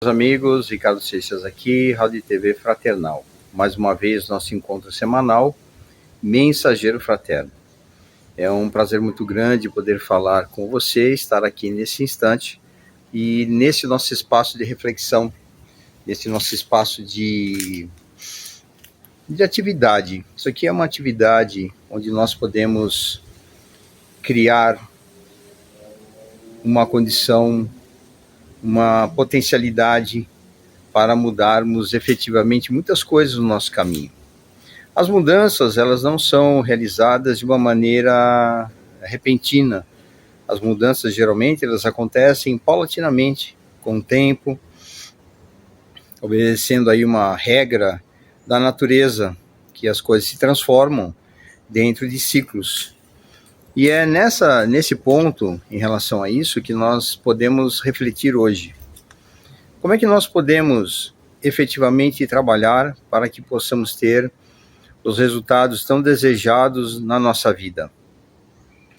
Amigos, Ricardo Seixas aqui, Rádio e TV Fraternal. Mais uma vez, nosso encontro semanal, Mensageiro Fraterno. É um prazer muito grande poder falar com você, estar aqui nesse instante e nesse nosso espaço de reflexão, nesse nosso espaço de atividade. Isso aqui é uma atividade onde nós podemos criar uma condição, uma potencialidade para mudarmos efetivamente muitas coisas no nosso caminho. As mudanças, elas não são realizadas de uma maneira repentina. As mudanças, geralmente, elas acontecem paulatinamente, com o tempo, obedecendo aí uma regra da natureza, que as coisas se transformam dentro de ciclos. E é nesse ponto, em relação a isso, que nós podemos refletir hoje. Como é que nós podemos efetivamente trabalhar para que possamos ter os resultados tão desejados na nossa vida?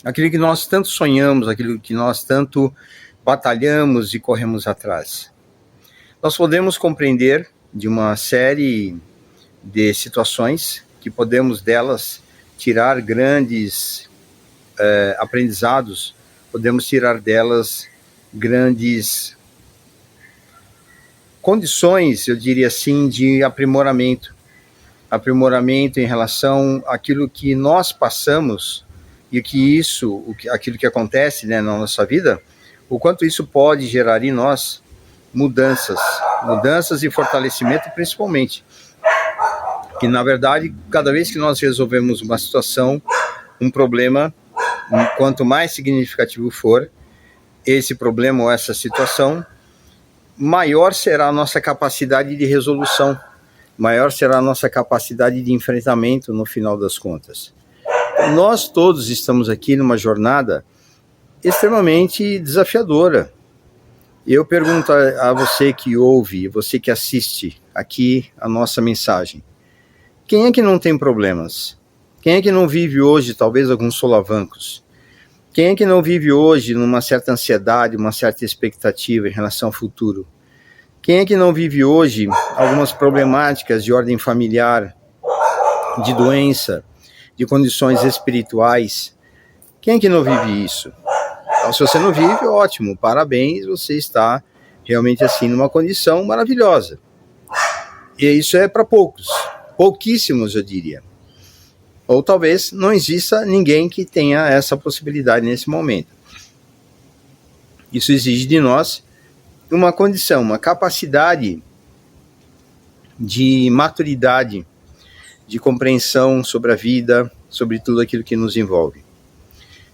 Aquilo que nós tanto sonhamos, aquilo que nós tanto batalhamos e corremos atrás. Nós podemos compreender de uma série de situações que podemos delas tirar grandes aprendizados, podemos tirar delas grandes condições, eu diria assim, de aprimoramento em relação àquilo que nós passamos e aquilo que acontece, né, na nossa vida, o quanto isso pode gerar em nós mudanças e fortalecimento, principalmente. Que, na verdade, cada vez que nós resolvemos uma situação, um problema, quanto mais significativo for esse problema ou essa situação, maior será a nossa capacidade de resolução, maior será a nossa capacidade de enfrentamento no final das contas. Nós todos estamos aqui numa jornada extremamente desafiadora. Eu pergunto a você que ouve, você que assiste aqui a nossa mensagem, quem é que não tem problemas? Quem é que não vive hoje talvez alguns solavancos? Quem é que não vive hoje numa certa ansiedade, uma certa expectativa em relação ao futuro? Quem é que não vive hoje algumas problemáticas de ordem familiar, de doença, de condições espirituais? Quem é que não vive isso? Então, se você não vive, ótimo, parabéns, você está realmente assim numa condição maravilhosa. E isso é para poucos, pouquíssimos, eu diria. Ou talvez não exista ninguém que tenha essa possibilidade nesse momento. Isso exige de nós uma condição, uma capacidade de maturidade, de compreensão sobre a vida, sobre tudo aquilo que nos envolve.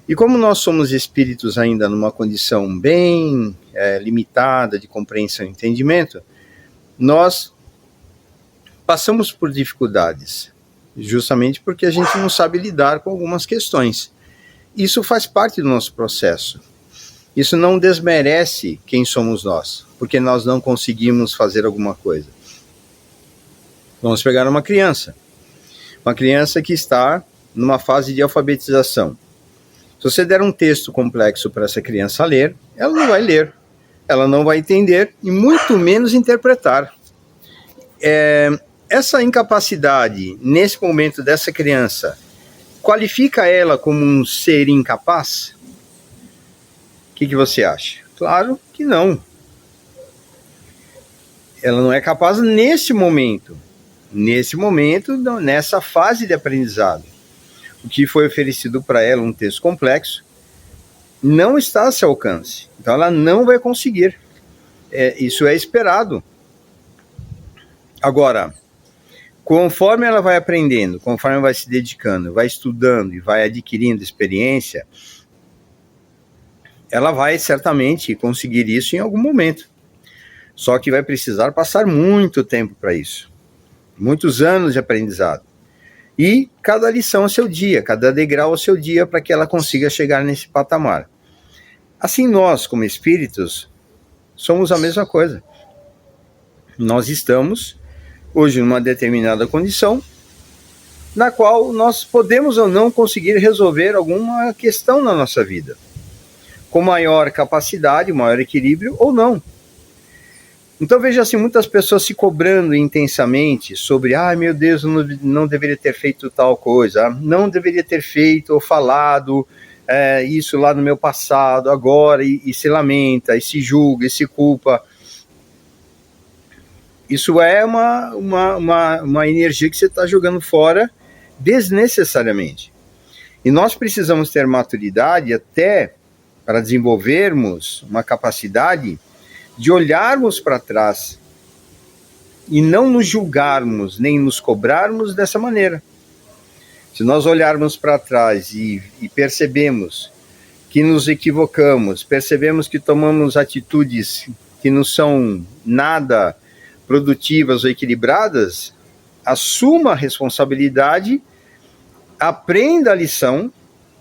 E como nós somos espíritos ainda numa condição bem limitada de compreensão e entendimento, nós passamos por dificuldades, justamente porque a gente não sabe lidar com algumas questões. Isso faz parte do nosso processo. Isso não desmerece quem somos nós, porque nós não conseguimos fazer alguma coisa. Vamos pegar uma criança que está numa fase de alfabetização. Se você der um texto complexo para essa criança ler, ela não vai ler, ela não vai entender e muito menos interpretar. Essa incapacidade, nesse momento dessa criança, qualifica ela como um ser incapaz? O que você acha? Claro que não. Ela não é capaz nesse momento, nessa fase de aprendizado. O que foi oferecido para ela, um texto complexo, não está a seu alcance. Então ela não vai conseguir. Isso é esperado. Agora, conforme ela vai aprendendo, conforme ela vai se dedicando, vai estudando e vai adquirindo experiência, ela vai certamente conseguir isso em algum momento. Só que vai precisar passar muito tempo para isso. Muitos anos de aprendizado. E cada lição ao seu dia, cada degrau ao seu dia, para que ela consiga chegar nesse patamar. Assim, nós, como espíritos, somos a mesma coisa. Nós estamos hoje numa determinada condição, na qual nós podemos ou não conseguir resolver alguma questão na nossa vida, com maior capacidade, maior equilíbrio ou não. Então veja assim, muitas pessoas se cobrando intensamente sobre, meu Deus, eu não deveria ter feito tal coisa, não deveria ter feito ou falado isso lá no meu passado, agora, e se lamenta, e se julga, e se culpa. Isso é uma energia que você está jogando fora desnecessariamente. E nós precisamos ter maturidade até para desenvolvermos uma capacidade de olharmos para trás e não nos julgarmos, nem nos cobrarmos dessa maneira. Se nós olharmos para trás e percebemos que nos equivocamos, percebemos que tomamos atitudes que não são nada produtivas ou equilibradas, assuma a responsabilidade, aprenda a lição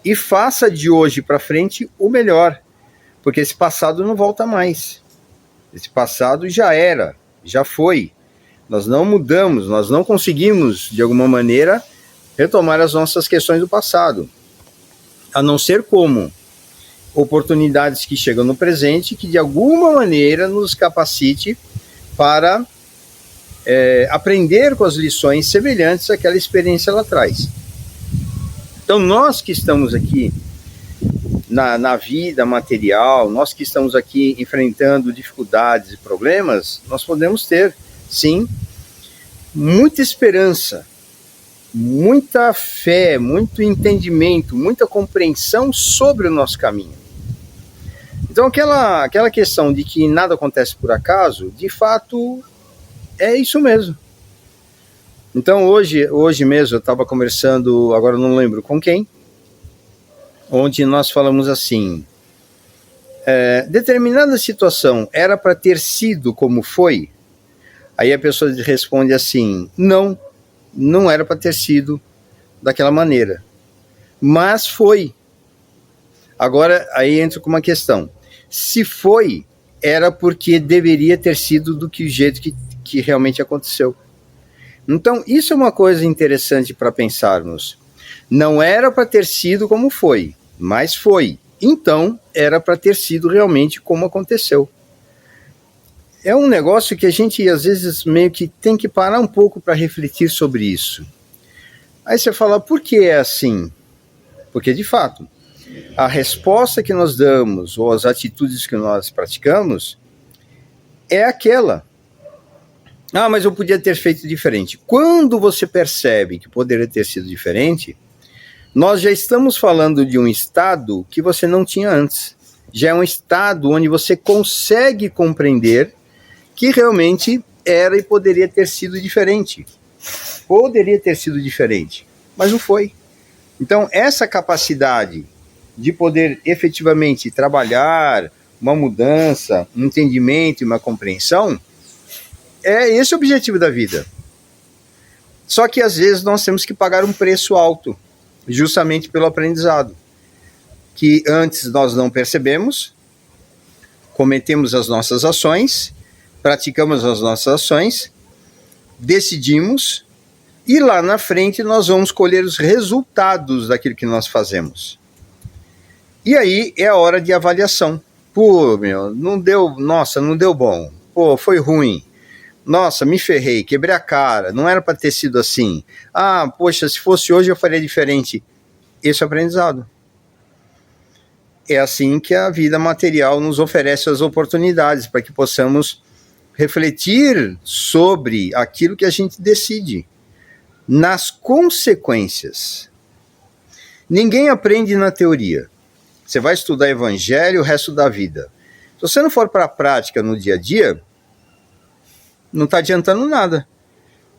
e faça de hoje para frente o melhor, porque esse passado não volta mais. Esse passado já era, já foi. Nós não mudamos, nós não conseguimos, de alguma maneira, retomar as nossas questões do passado. A não ser como oportunidades que chegam no presente, que de alguma maneira nos capacite para aprender com as lições semelhantes àquela experiência lá atrás. Então nós que estamos aqui na vida material, nós que estamos aqui enfrentando dificuldades e problemas, nós podemos ter, sim, muita esperança, muita fé, muito entendimento, muita compreensão sobre o nosso caminho. Então aquela questão de que nada acontece por acaso, de fato, é isso mesmo. Então hoje mesmo eu estava conversando, agora não lembro com quem, onde nós falamos assim, determinada situação era para ter sido como foi? Aí a pessoa responde assim, não era para ter sido daquela maneira, mas foi. Agora aí entra com uma questão, se foi, era porque deveria ter sido do jeito que realmente aconteceu. Então isso é uma coisa interessante para pensarmos. Não era para ter sido como foi, mas foi. Então, era para ter sido realmente como aconteceu. É um negócio que a gente, às vezes, meio que tem que parar um pouco para refletir sobre isso. Aí você fala, por que é assim? Porque, de fato, a resposta que nós damos, ou as atitudes que nós praticamos, é aquela. Mas eu podia ter feito diferente. Quando você percebe que poderia ter sido diferente, nós já estamos falando de um estado que você não tinha antes. Já é um estado onde você consegue compreender que realmente era e poderia ter sido diferente. Poderia ter sido diferente, mas não foi. Então, essa capacidade de poder efetivamente trabalhar uma mudança, um entendimento e uma compreensão, é esse o objetivo da vida. Só que às vezes nós temos que pagar um preço alto, justamente pelo aprendizado, que antes nós não percebemos, cometemos as nossas ações, praticamos as nossas ações, decidimos, e lá na frente nós vamos colher os resultados daquilo que nós fazemos. E aí é a hora de avaliação. Não deu bom. Foi ruim. Nossa, me ferrei, quebrei a cara, não era para ter sido assim. Se fosse hoje eu faria diferente. Esse é o aprendizado. É assim que a vida material nos oferece as oportunidades para que possamos refletir sobre aquilo que a gente decide, nas consequências. Ninguém aprende na teoria. Você vai estudar evangelho o resto da vida. Se você não for para a prática no dia a dia, não está adiantando nada.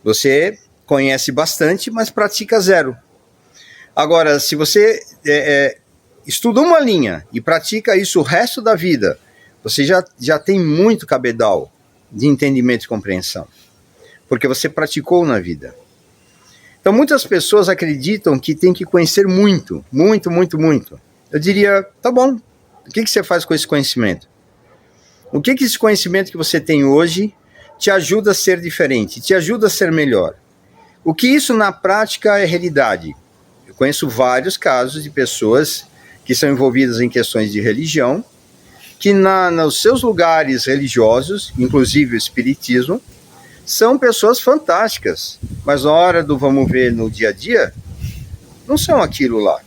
Você conhece bastante, mas pratica zero. Agora, se você estuda uma linha e pratica isso o resto da vida, você já tem muito cabedal de entendimento e compreensão, porque você praticou na vida. Então, muitas pessoas acreditam que tem que conhecer muito, muito, muito, muito. Eu diria, tá bom, o que você faz com esse conhecimento? O que esse conhecimento que você tem hoje te ajuda a ser diferente, te ajuda a ser melhor? O que isso na prática é realidade? Eu conheço vários casos de pessoas que são envolvidas em questões de religião que nos seus lugares religiosos, inclusive o espiritismo, são pessoas fantásticas, mas na hora do vamos ver no dia a dia, não são aquilo lá.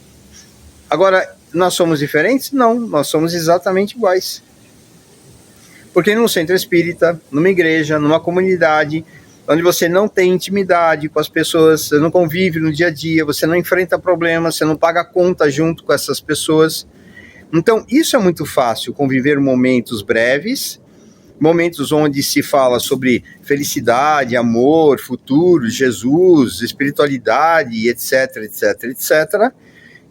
Agora, nós somos diferentes? Não, nós somos exatamente iguais. Porque num centro espírita, numa igreja, numa comunidade, onde você não tem intimidade com as pessoas, você não convive no dia a dia, você não enfrenta problemas, você não paga conta junto com essas pessoas. Então, isso é muito fácil, conviver momentos breves, momentos onde se fala sobre felicidade, amor, futuro, Jesus, espiritualidade, etc, etc, etc.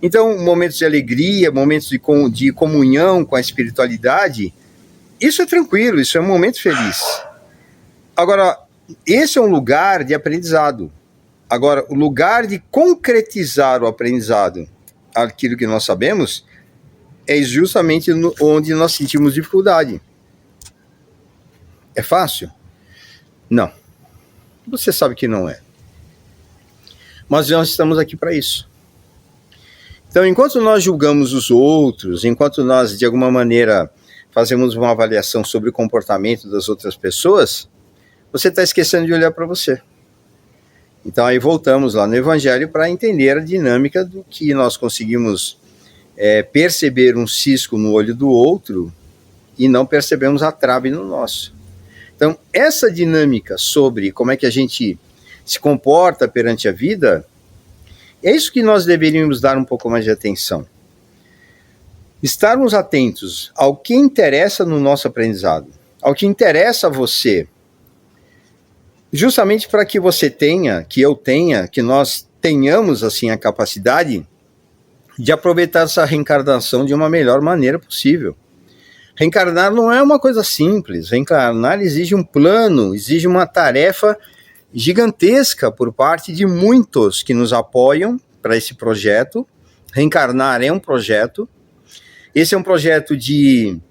Então, momentos de alegria, momentos de comunhão com a espiritualidade, isso é tranquilo, isso é um momento feliz. Agora, esse é um lugar de aprendizado. Agora, o lugar de concretizar o aprendizado, aquilo que nós sabemos, é justamente onde nós sentimos dificuldade. É fácil? Não. Você sabe que não é. Mas nós estamos aqui para isso. Então, enquanto nós julgamos os outros, enquanto nós, de alguma maneira, fazemos uma avaliação sobre o comportamento das outras pessoas, você está esquecendo de olhar para você. Então, aí voltamos lá no Evangelho para entender a dinâmica do que nós conseguimos perceber um cisco no olho do outro e não percebemos a trave no nosso. Então, essa dinâmica sobre como é que a gente se comporta perante a vida, é isso que nós deveríamos dar um pouco mais de atenção. Estarmos atentos ao que interessa no nosso aprendizado, ao que interessa a você, justamente para que você tenha, que eu tenha, que nós tenhamos assim a capacidade de aproveitar essa reencarnação de uma melhor maneira possível. Reencarnar não é uma coisa simples, reencarnar exige um plano, exige uma tarefa gigantesca por parte de muitos que nos apoiam para esse projeto. Reencarnar é um projeto, esse é um projeto de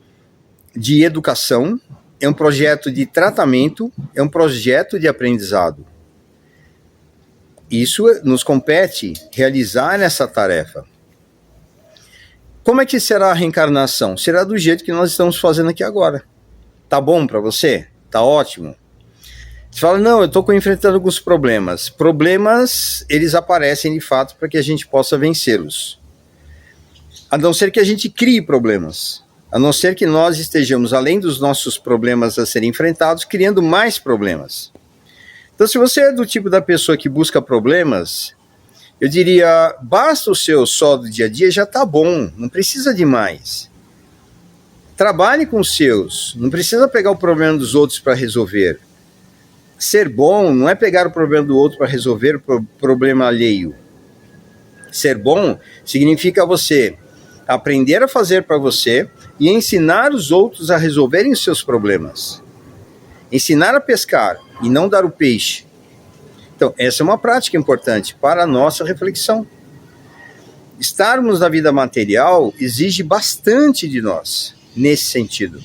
educação, é um projeto de tratamento, é um projeto de aprendizado. Isso nos compete realizar essa tarefa. Como é que será a reencarnação? Será do jeito que nós estamos fazendo aqui agora. Tá bom para você? Tá ótimo? Você fala, não, eu estou enfrentando alguns problemas. Problemas, eles aparecem de fato para que a gente possa vencê-los. A não ser que a gente crie problemas. A não ser que nós estejamos, além dos nossos problemas a serem enfrentados, criando mais problemas. Então, se você é do tipo da pessoa que busca problemas, eu diria, basta o seu só do dia a dia, já está bom, não precisa de mais. Trabalhe com os seus, não precisa pegar o problema dos outros para resolver. Ser bom não é pegar o problema do outro para resolver o problema alheio. Ser bom significa você aprender a fazer para você e ensinar os outros a resolverem os seus problemas. Ensinar a pescar e não dar o peixe. Então, essa é uma prática importante para a nossa reflexão. Estarmos na vida material exige bastante de nós, nesse sentido.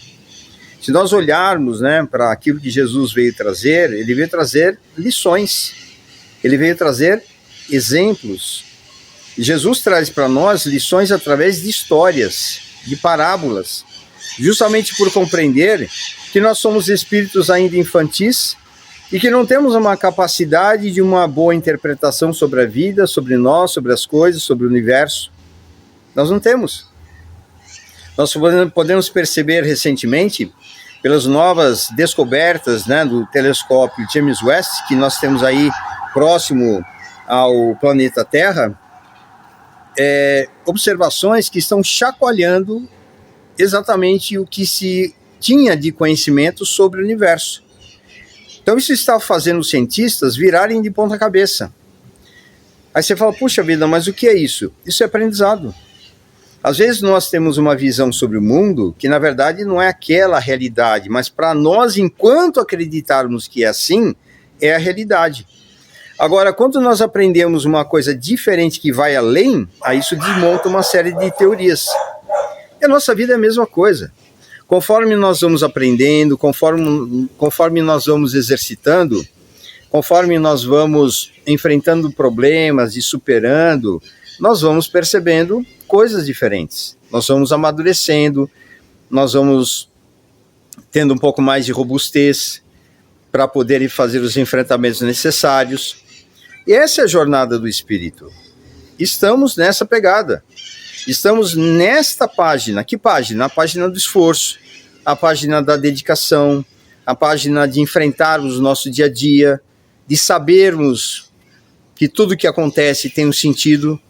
Se nós olharmos, para aquilo que Jesus veio trazer, ele veio trazer lições, ele veio trazer exemplos. E Jesus traz para nós lições através de histórias, de parábolas, justamente por compreender que nós somos espíritos ainda infantis e que não temos uma capacidade de uma boa interpretação sobre a vida, sobre nós, sobre as coisas, sobre o universo. Nós não temos. Nós podemos perceber recentemente, pelas novas descobertas do telescópio James West, que nós temos aí próximo ao planeta Terra, observações que estão chacoalhando exatamente o que se tinha de conhecimento sobre o universo. Então isso está fazendo os cientistas virarem de ponta cabeça. Aí você fala, puxa vida, mas o que é isso? Isso é aprendizado. Às vezes nós temos uma visão sobre o mundo que na verdade não é aquela realidade, mas para nós, enquanto acreditarmos que é assim, é a realidade. Agora, quando nós aprendemos uma coisa diferente que vai além, aí isso desmonta uma série de teorias. E a nossa vida é a mesma coisa. Conforme nós vamos aprendendo, conforme nós vamos exercitando, conforme nós vamos enfrentando problemas e superando, nós vamos percebendo coisas diferentes. Nós vamos amadurecendo, nós vamos tendo um pouco mais de robustez para poder fazer os enfrentamentos necessários. E essa é a jornada do espírito. Estamos nessa pegada. Estamos nesta página. Que página? A página do esforço, a página da dedicação, a página de enfrentarmos o nosso dia a dia, de sabermos que tudo que acontece tem um sentido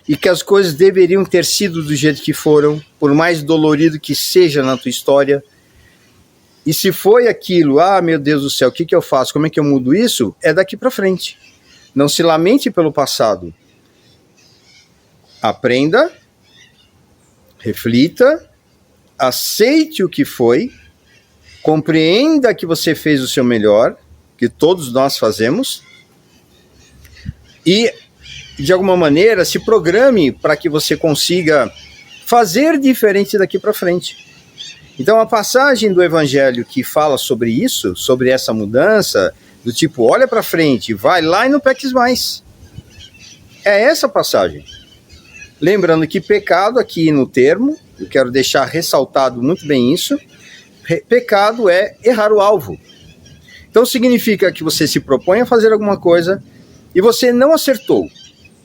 e que as coisas deveriam ter sido do jeito que foram, por mais dolorido que seja na tua história. E se foi aquilo, meu Deus do céu, o que eu faço? Como é que eu mudo isso? É daqui para frente. Não se lamente pelo passado. Aprenda, reflita, aceite o que foi, compreenda que você fez o seu melhor, que todos nós fazemos, e, de alguma maneira, se programe para que você consiga fazer diferente daqui para frente. Então, a passagem do Evangelho que fala sobre isso, sobre essa mudança, do tipo, olha para frente, vai lá e não peques mais. É essa passagem. Lembrando que pecado, aqui no termo, eu quero deixar ressaltado muito bem isso, pecado é errar o alvo. Então significa que você se propõe a fazer alguma coisa e você não acertou.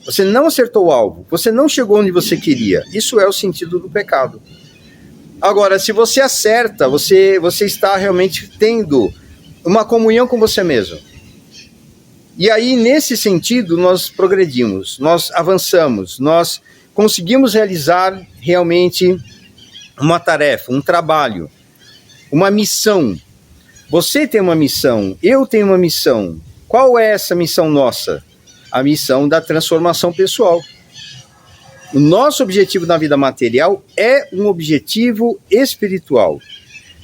Você não acertou o alvo, você não chegou onde você queria. Isso é o sentido do pecado. Agora, se você acerta, você está realmente tendo uma comunhão com você mesmo. E aí, nesse sentido, nós progredimos, nós avançamos, nós conseguimos realizar realmente uma tarefa, um trabalho, uma missão. Você tem uma missão, eu tenho uma missão. Qual é essa missão nossa? A missão da transformação pessoal. O nosso objetivo na vida material é um objetivo espiritual.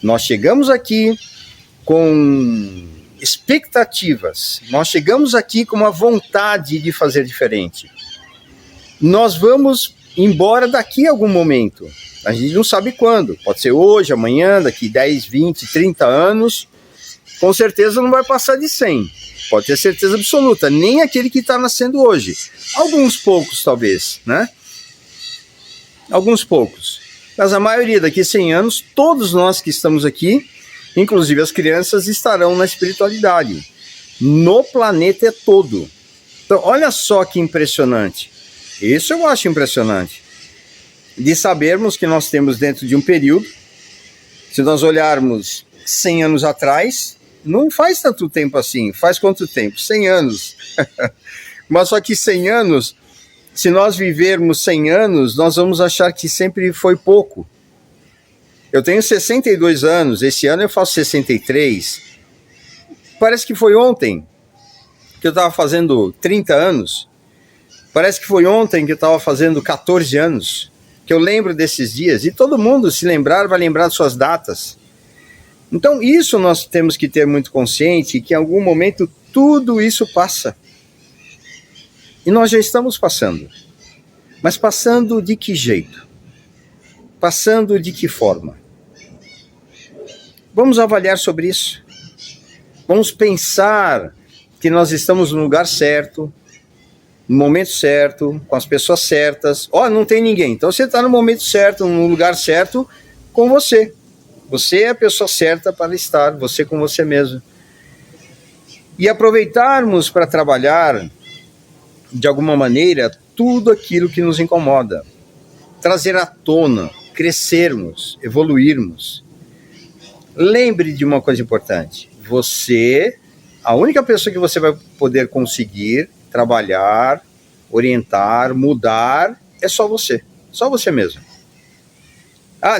Nós chegamos aqui com expectativas, nós chegamos aqui com uma vontade de fazer diferente. Nós vamos embora daqui a algum momento. A gente não sabe quando. Pode ser hoje, amanhã, daqui 10, 20, 30 anos. Com certeza não vai passar de 100. Pode ter certeza absoluta. Nem aquele que está nascendo hoje. Alguns poucos, talvez, né? Alguns poucos. Mas a maioria, daqui a 100 anos, todos nós que estamos aqui, inclusive as crianças, estarão na espiritualidade. No planeta todo. Então, olha só que impressionante. Isso eu acho impressionante. De sabermos que nós temos dentro de um período, se nós olharmos 100 anos atrás, não faz tanto tempo assim. Faz quanto tempo? 100 anos. Mas só que 100 anos, se nós vivermos 100 anos, nós vamos achar que sempre foi pouco. Eu tenho 62 anos, esse ano eu faço 63. Parece que foi ontem que eu estava fazendo 30 anos. Parece que foi ontem que eu estava fazendo 14 anos. Que eu lembro desses dias. E todo mundo, se lembrar, vai lembrar de suas datas. Então, isso nós temos que ter muito consciente, que em algum momento tudo isso passa. E nós já estamos passando. Mas passando de que jeito? Passando de que forma? Vamos avaliar sobre isso. Vamos pensar que nós estamos no lugar certo, no momento certo, com as pessoas certas. Não tem ninguém. Então você está no momento certo, no lugar certo, com você. Você é a pessoa certa para estar, você com você mesmo. E aproveitarmos para trabalhar, de alguma maneira, tudo aquilo que nos incomoda. Trazer à tona, crescermos, evoluirmos. Lembre de uma coisa importante. Você, a única pessoa que você vai poder conseguir trabalhar, orientar, mudar, é só você mesmo.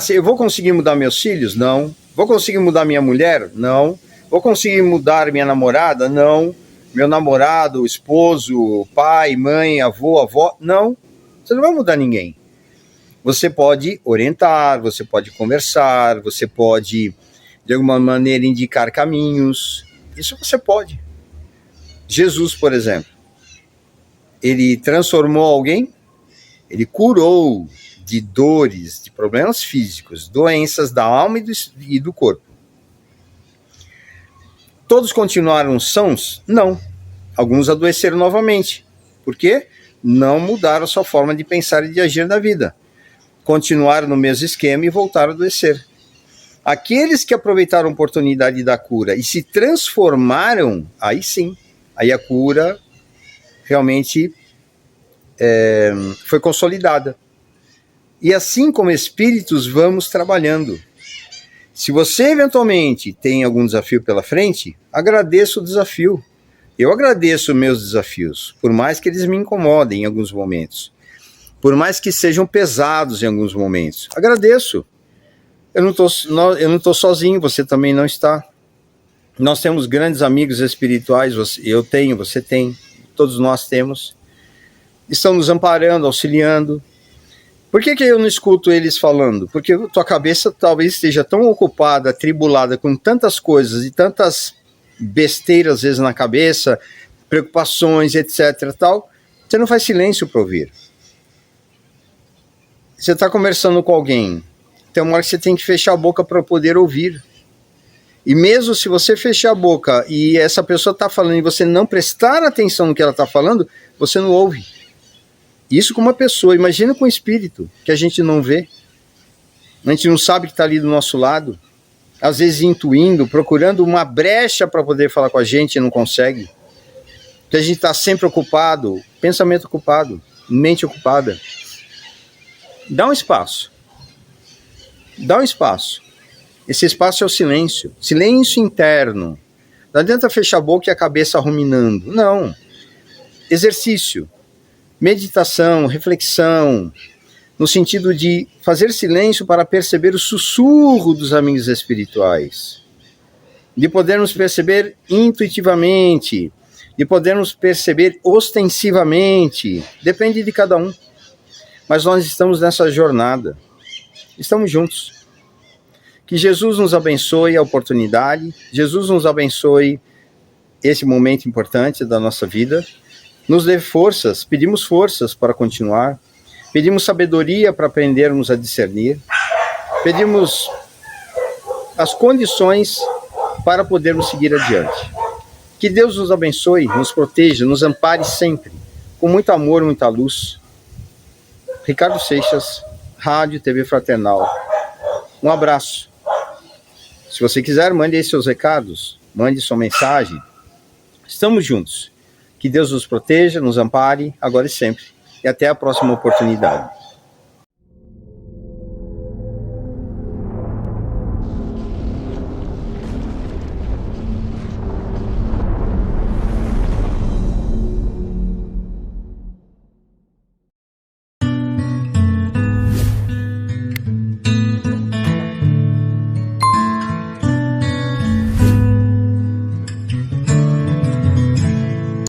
Eu vou conseguir mudar meus filhos? Não. Vou conseguir mudar minha mulher? Não. Vou conseguir mudar minha namorada? Não. Meu namorado, esposo, pai, mãe, avô, avó? Não. Você não vai mudar ninguém. Você pode orientar, você pode conversar, você pode, de alguma maneira, indicar caminhos. Isso você pode. Jesus, por exemplo, ele transformou alguém, ele curou de dores, de problemas físicos, doenças da alma e do corpo. Todos continuaram sãos? Não. Alguns adoeceram novamente. Por quê? Não mudaram a sua forma de pensar e de agir na vida. Continuaram no mesmo esquema e voltaram a adoecer. Aqueles que aproveitaram a oportunidade da cura e se transformaram, aí sim, aí a cura realmente foi consolidada. E assim como espíritos vamos trabalhando. Se você eventualmente tem algum desafio pela frente, agradeça o desafio. Eu agradeço meus desafios, por mais que eles me incomodem em alguns momentos, por mais que sejam pesados em alguns momentos. Agradeço. Eu não tô sozinho, você também não está. Nós temos grandes amigos espirituais, eu tenho, você tem, todos nós temos. Estão nos amparando, auxiliando. Por que eu não escuto eles falando? Porque tua cabeça talvez esteja tão ocupada, atribulada com tantas coisas e tantas besteiras às vezes na cabeça, preocupações, etc. Tal, você não faz silêncio para ouvir. Você está conversando com alguém, tem uma hora que você tem que fechar a boca para poder ouvir. E mesmo se você fechar a boca e essa pessoa está falando e você não prestar atenção no que ela está falando, você não ouve. Isso com uma pessoa, imagina com um espírito, que a gente não vê, a gente não sabe que está ali do nosso lado, às vezes intuindo, procurando uma brecha para poder falar com a gente e não consegue, que a gente está sempre ocupado, pensamento ocupado, mente ocupada. Dá um espaço, esse espaço é o silêncio interno, não adianta fechar a boca e a cabeça ruminando, não, exercício, meditação, reflexão, no sentido de fazer silêncio para perceber o sussurro dos amigos espirituais, de podermos perceber intuitivamente, de podermos perceber ostensivamente, depende de cada um, mas nós estamos nessa jornada, estamos juntos. Que Jesus nos abençoe a oportunidade, Jesus nos abençoe esse momento importante da nossa vida, nos dê forças, pedimos forças para continuar, pedimos sabedoria para aprendermos a discernir, pedimos as condições para podermos seguir adiante. Que Deus nos abençoe, nos proteja, nos ampare sempre, com muito amor, muita luz. Ricardo Seixas, Rádio TV Fraternal. Um abraço. Se você quiser, mande aí seus recados, mande sua mensagem. Estamos juntos. Que Deus nos proteja, nos ampare, agora e sempre. E até a próxima oportunidade.